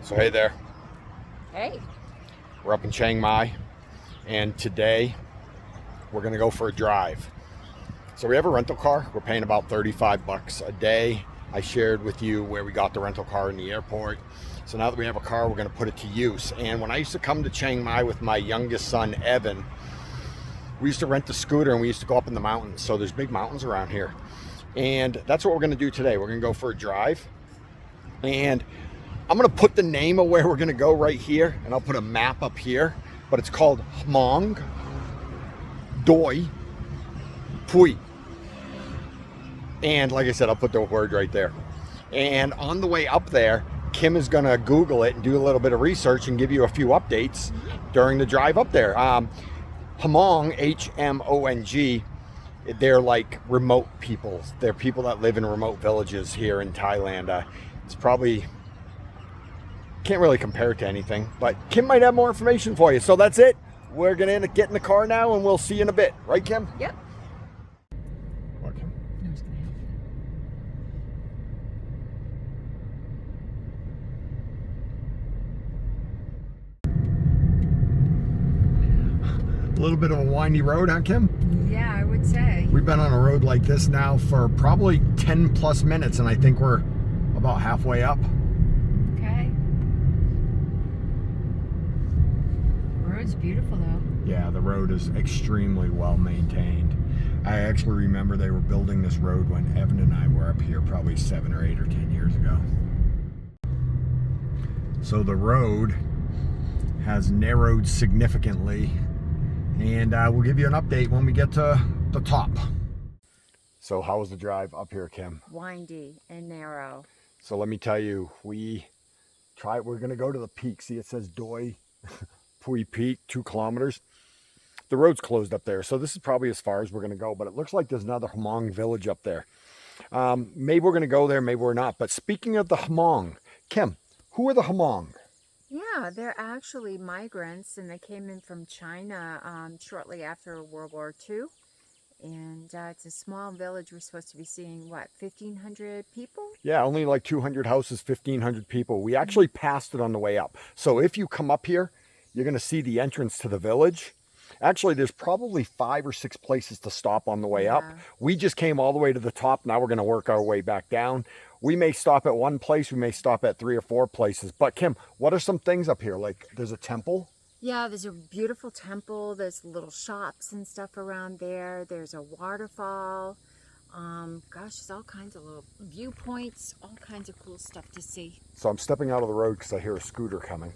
So hey there, Hey. we're up in Chiang Mai, and today we're gonna go for a drive. So we have a rental car. We're paying about 35 bucks a day. I shared with you where we got the rental car in the airport. So now that we have a car, we're gonna put it to use. And when I used to come to Chiang Mai with my youngest son, Evan, we used to rent the scooter and we used to go up in the mountains. So there's big mountains around here. And that's what we're gonna do today. We're gonna go for a drive. And I'm gonna put the name of where we're gonna go right here, and I'll put a map up here, but it's called Hmong Doi Pui. And like I said, I'll put the word right there. And on the way up there, Kim is gonna Google it and do a little bit of research and give you a few updates during the drive up there. Hmong, Hmong, they're like remote people. They're people that live in remote villages here in Thailand. It's probably, can't really compare it to anything, but Kim might have more information for you. So that's it. We're gonna get in the car now and we'll see you in a bit. Right, Kim? Yep. What, Kim? I was gonna help A little bit of a windy road, huh, Kim? you. Yeah, I would say. We've been on a road like this now for probably 10 plus minutes, and I think we're about halfway up. Okay. Road's beautiful though. Yeah, the road is extremely well maintained. I actually remember they were building this road when Evan and I were up here probably 7 or 8 or 10 years ago. So the road has narrowed significantly, and we'll give you an update when we get to the top. So how was the drive up here, Kim? Windy and narrow. So let me tell you, we're gonna go to the peak. See, it says Doi Pui Peak, 2 kilometers. The road's closed up there, so this is probably as far as we're gonna go, but it looks like there's another Hmong village up there. Maybe we're gonna go there, maybe we're not. But speaking of the Hmong, Kim, who are the Hmong? Yeah, they're actually migrants and they came in from China shortly after World War II. And it's a small village. We're supposed to be seeing, what, 1,500 people? Yeah, only like 200 houses, 1,500 people. We actually passed it on the way up. So if you come up here, you're gonna see the entrance to the village. Actually, there's probably 5 or 6 places to stop on the way up. We just came all the way to the top. Now we're going to work our way back down. We may stop at one place. We may stop at 3 or 4 places. But Kim, what are some things up here? Like there's a temple. Yeah, there's a beautiful temple. There's little shops and stuff around there. There's a waterfall. Gosh, there's all kinds of little viewpoints, all kinds of cool stuff to see. So I'm stepping out of the road because I hear a scooter coming.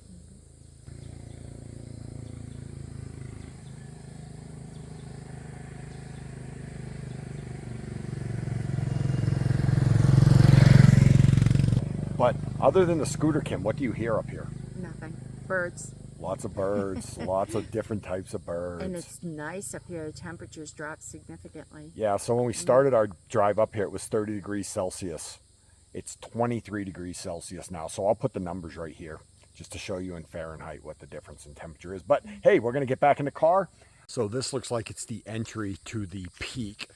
But other than the scooter, Kim, what do you hear up here? Nothing. Birds. Lots of birds, lots of different types of birds. And it's nice up here. Temperatures drop significantly. Yeah, so when we started our drive up here, it was 30 degrees Celsius. It's 23 degrees Celsius now. So I'll put the numbers right here just to show you in Fahrenheit what the difference in temperature is. But hey, we're gonna get back in the car. So this looks like it's the entry to the peak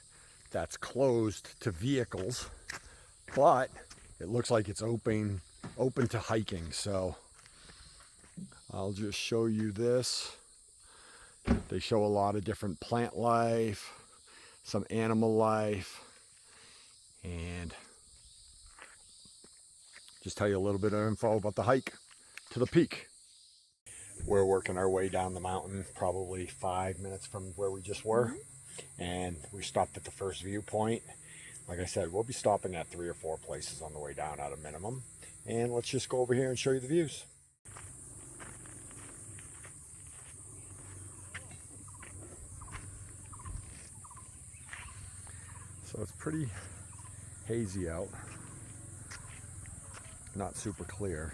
that's closed to vehicles, but it looks like it's open to hiking. So I'll just show you this. They show a lot of different plant life, some animal life, and just tell you a little bit of info about the hike to the peak. We're working our way down the mountain, probably 5 minutes from where we just were. And we stopped at the first viewpoint. Like I said, we'll be stopping at 3 or 4 places on the way down at a minimum. And let's just go over here and show you the views. So it's pretty hazy out. Not super clear,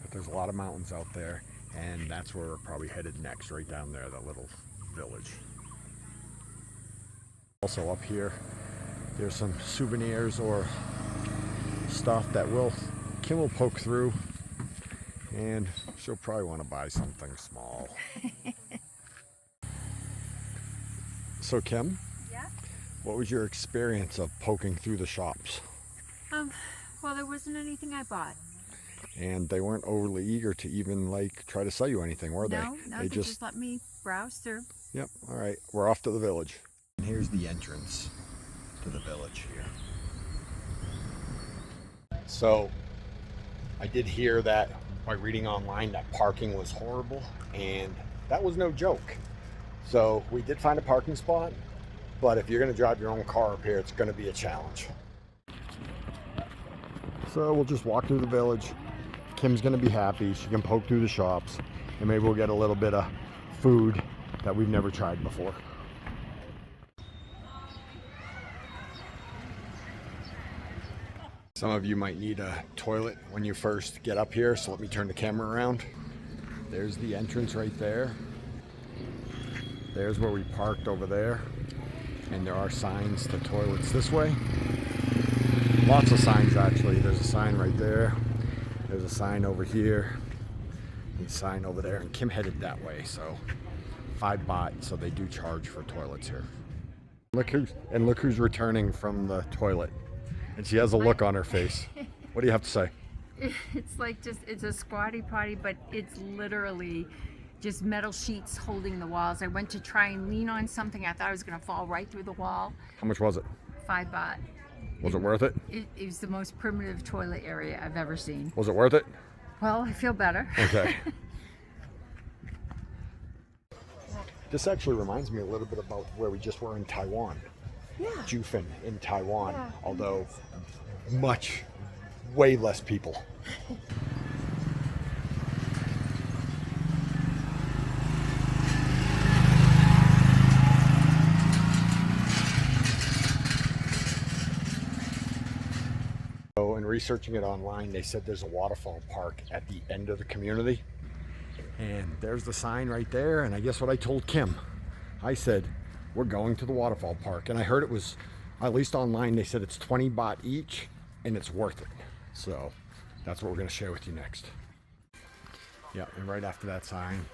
but there's a lot of mountains out there, and that's where we're probably headed next, right down there, that little village. Also up here, there's some souvenirs or stuff that Kim will poke through, and she'll probably want to buy something small. So Kim, Yeah? what was your experience of poking through the shops? Well, there wasn't anything I bought. And they weren't overly eager to even like try to sell you anything, were they? No, they just let me browse through. Yep. All right, we're off to the village. And here's the entrance to the village here. So I did hear that by reading online that parking was horrible, and that was no joke. So we did find a parking spot, but if you're going to drive your own car up here, it's going to be a challenge. So we'll just walk through the village. Kim's going to be happy. She can poke through the shops, and maybe we'll get a little bit of food that we've never tried before. Some of you might need a toilet when you first get up here, so let me turn the camera around. There's the entrance right there. There's where we parked over there. And there are signs to toilets this way. Lots of signs actually. There's a sign right there. There's a sign over here. And a sign over there. And Kim headed that way, so 5 baht, so they do charge for toilets here. Look who's returning from the toilet. And she has a look on her face. What do you have to say? It's like it's a squatty potty, but it's literally just metal sheets holding the walls. I went to try and lean on something. I thought I was going to fall right through the wall. How much was it? 5 baht. Was it worth it? It was the most primitive toilet area I've ever seen. Was it worth it? Well, I feel better. Okay. This actually reminds me a little bit about where we just were in Taiwan. Yeah. Jufan in Taiwan, Yeah. although way less people. So in researching it online, they said there's a waterfall park at the end of the community. And there's the sign right there. And I guess what I told Kim, I said, we're going to the waterfall park. And I heard it was, at least online, they said it's 20 baht each and it's worth it. So that's what we're going to share with you next. Yeah, and right after that sign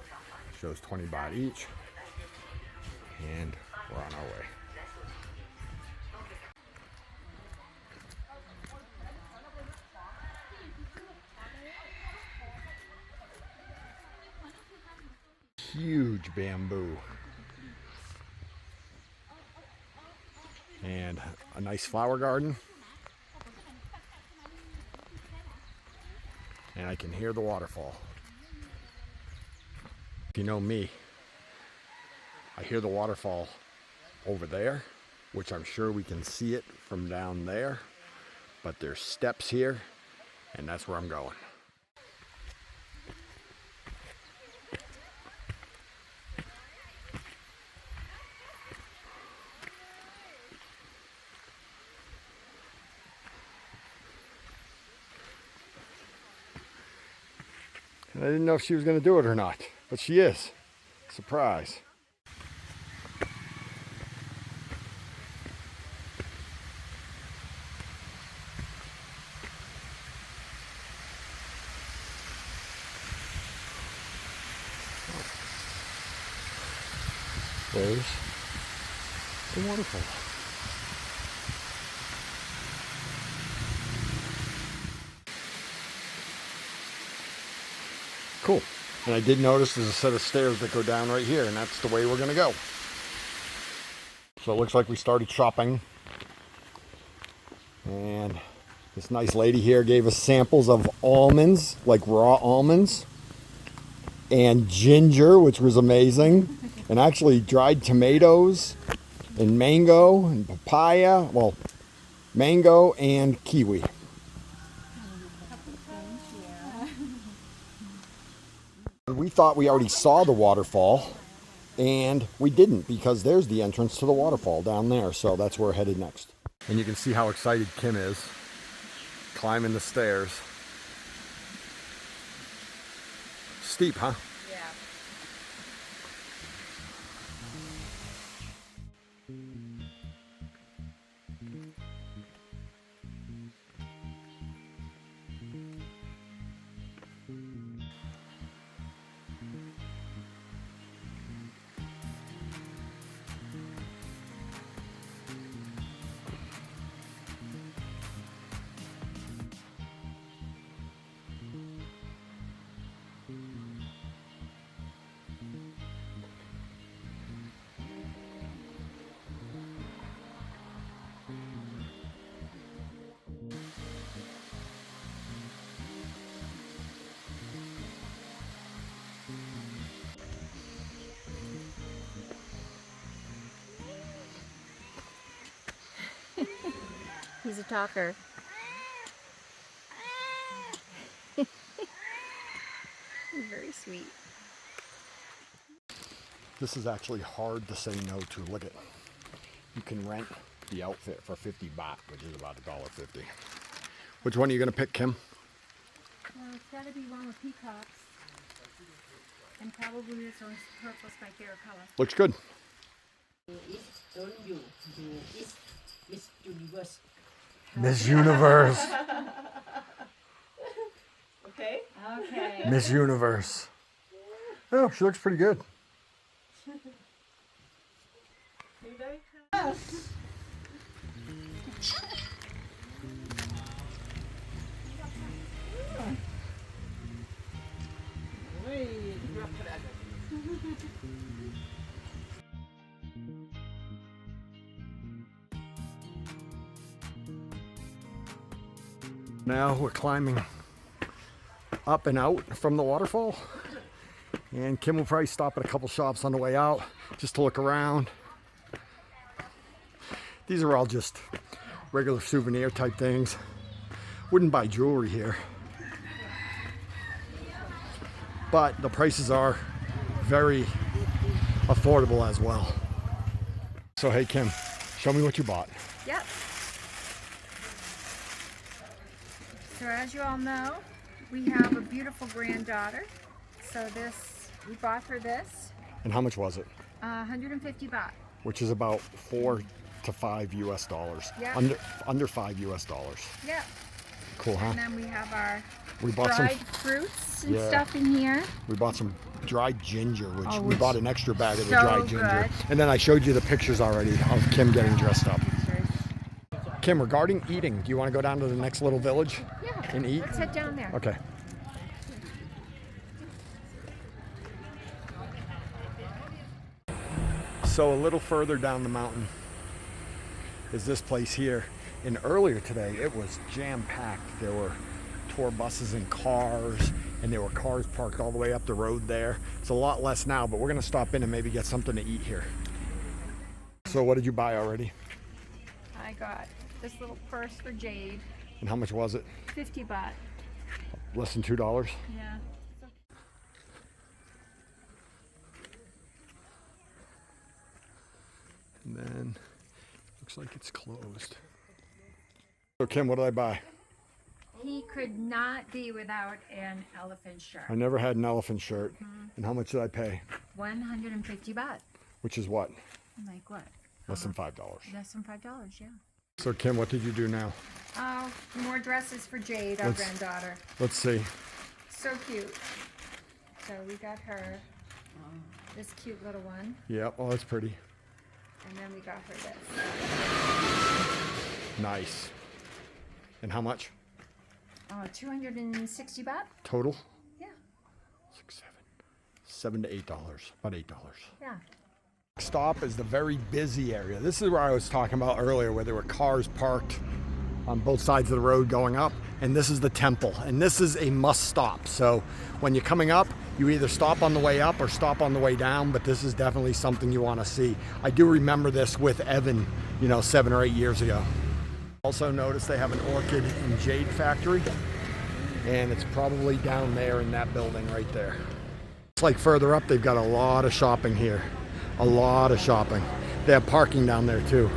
shows 20 baht each. And we're on our way. Huge bamboo. And a nice flower garden. And I can hear the waterfall. If you know me, I hear the waterfall over there, which I'm sure we can see it from down there. But there's steps here, and that's where I'm going. I didn't know if she was going to do it or not, but she is. Surprise. There's the waterfall. Cool. And I did notice there's a set of stairs that go down right here, and that's the way we're going to go. So it looks like we started shopping. And this nice lady here gave us samples of almonds, like raw almonds, and ginger, which was amazing, and actually dried tomatoes, and mango, and papaya, well, mango and kiwi. We thought we already saw the waterfall, and we didn't, because there's the entrance to the waterfall down there, so that's where we're headed next. And you can see how excited Kim is, climbing the stairs. Steep, huh? Yeah. He's a talker. He's very sweet. This is actually hard to say no to. Look at, you can rent the outfit for 50 baht, which is about $1.50. Which one are you gonna pick, Kim? Well, it's gotta be one with peacocks. And probably this one's purple's my favorite color. Looks good. Don't you do is Miss Universe. Miss Universe. Okay? Okay. Miss Universe. Oh, she looks pretty good. You like her? Now we're climbing up and out from the waterfall. And Kim will probably stop at a couple shops on the way out just to look around. These are all just regular souvenir type things. Wouldn't buy jewelry here. But the prices are very affordable as well. So hey Kim, show me what you bought. Yep. So as you all know, we have a beautiful granddaughter. So this, we bought her this, And how much was it? 150 baht. Which is about $4 to $5 US. Yeah. Under $5 US. Yep. Cool, huh? And then we have our We bought dried fruits and stuff in here. We bought some dried ginger, which Oh, we which bought an extra bag of the so dried ginger. good. And then I showed you the pictures already of Kim getting dressed up. Kim, regarding eating, do you want to go down to the next little village Yeah. and eat? Let's head down there. Okay. So a little further down the mountain is this place here. And earlier today, it was jam-packed. There were tour buses and cars, and there were cars parked all the way up the road there. It's a lot less now, but we're gonna stop in and maybe get something to eat here. So what did you buy already? I got this little purse for Jade, And how much was it? 50 baht. Less than $2? Yeah. And then, looks like it's closed. So Kim, what did I buy? He could not be without an elephant shirt. I never had an elephant shirt. And how much did I pay? 150 baht. Which is what? Like what? Less than $5. Less than $5, yeah. So Kim, what did you do now? Oh, more dresses for Jade, our Let's- granddaughter. Let's see. So cute. So we got her this cute little one, Yeah, oh, that's pretty. and then we got her this. Nice. And how much? 260 baht? Total? Yeah. 6, 7 to $8. About $8. Yeah. Stop is the very busy area. This is where I was talking about earlier, where there were cars parked on both sides of the road going up, and this is the temple, and this is a must stop. So when you're coming up, you either stop on the way up or stop on the way down, but this is definitely something you want to see. I do remember this with Evan, 7 or 8 years ago. Also notice they have an orchid and jade factory, and it's probably down there in that building right there. It's like further up, they've got a lot of shopping here. A lot of shopping. They have parking down there too.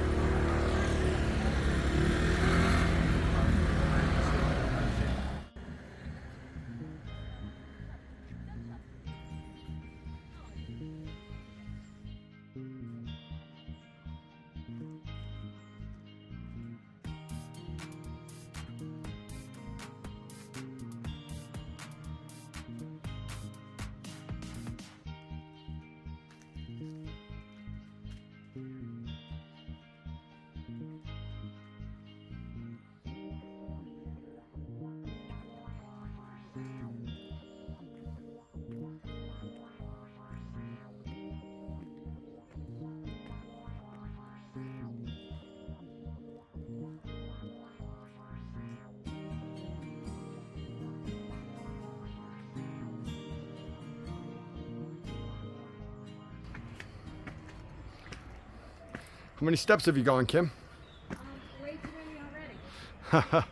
How many steps have you gone, Kim? Way too many already. So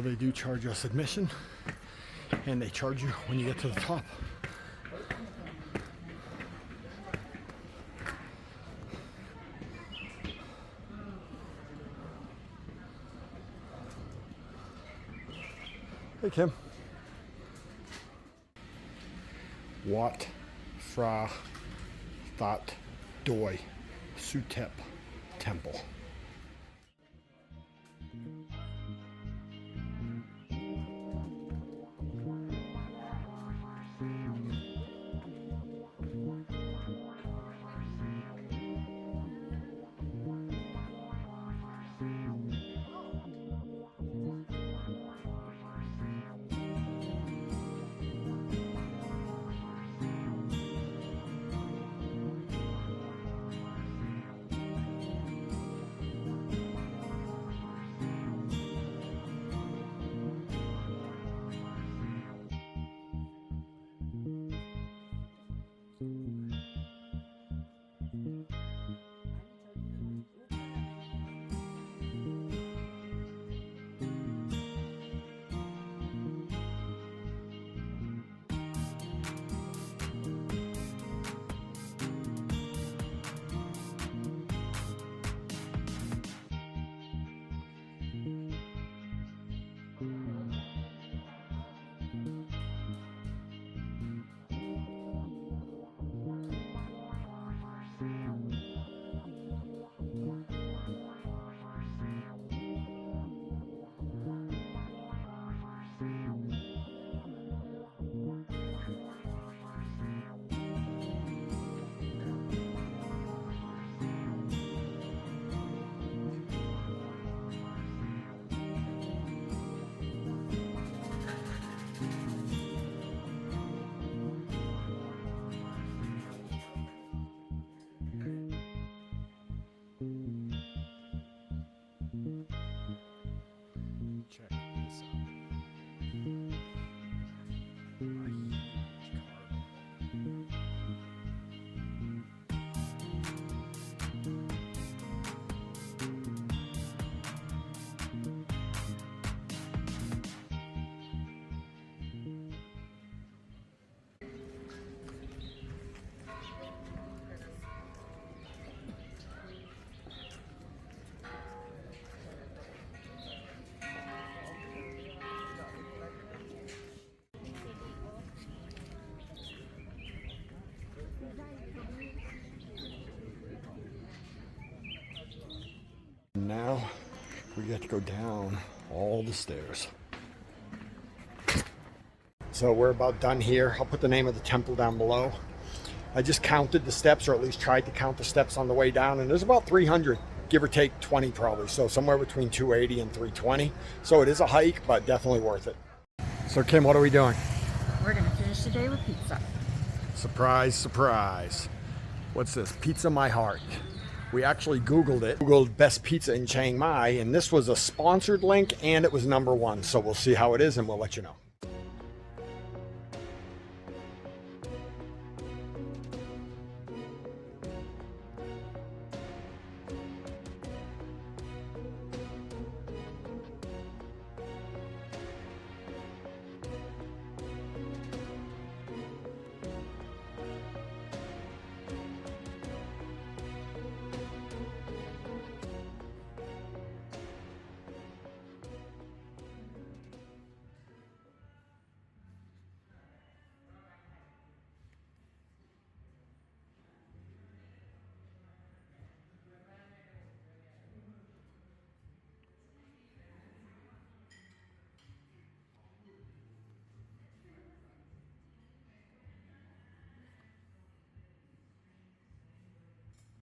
they do charge us admission, and they charge you when you get to the top. Hey, Kim. Wat Phra That Doi Pui Temple. Check this out. Now we get to go down all the stairs. So we're about done here. I'll put the name of the temple down below. I just counted the steps, or at least tried to count the steps on the way down, and there's about 300, give or take 20 probably. So somewhere between 280 and 320. So it is a hike, but definitely worth it. So Kim, what are we doing? We're gonna finish the day with pizza. Surprise, surprise. What's this? Pizza My Heart. We actually Googled it. Googled best pizza in Chiang Mai, and this was a sponsored link, and it was #1. So we'll see how it is, and we'll let you know.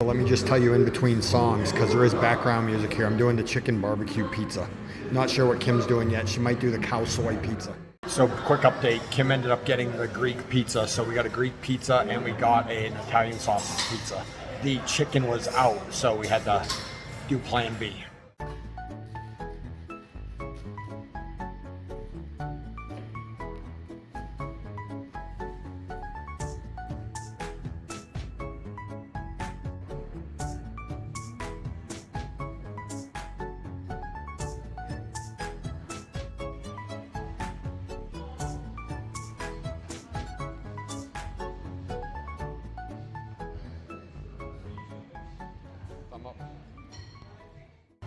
Let me just tell you in between songs, because there is background music here. I'm doing the chicken barbecue pizza. Not sure what Kim's doing yet. She might do the cow soy pizza. So quick update, Kim ended up getting the Greek pizza. So we got a Greek pizza and we got an Italian sausage pizza. The chicken was out, so we had to do plan B.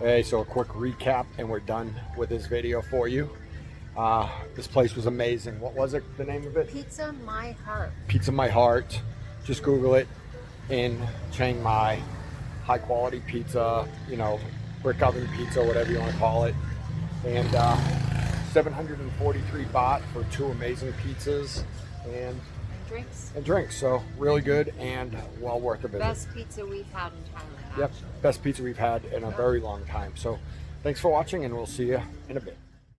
Hey, so a quick recap and we're done with this video for you. This place was amazing. What was it, the name of it? Pizza My Heart. Pizza My Heart. Just Google it. In Chiang Mai. High quality pizza, you know, brick oven pizza, whatever you want to call it. And 743 baht for 2 amazing pizzas and drinks. So really good and well worth a visit. Best pizza we've had in Thailand. Yep, best pizza we've had in a very long time. So thanks for watching and we'll see you in a bit.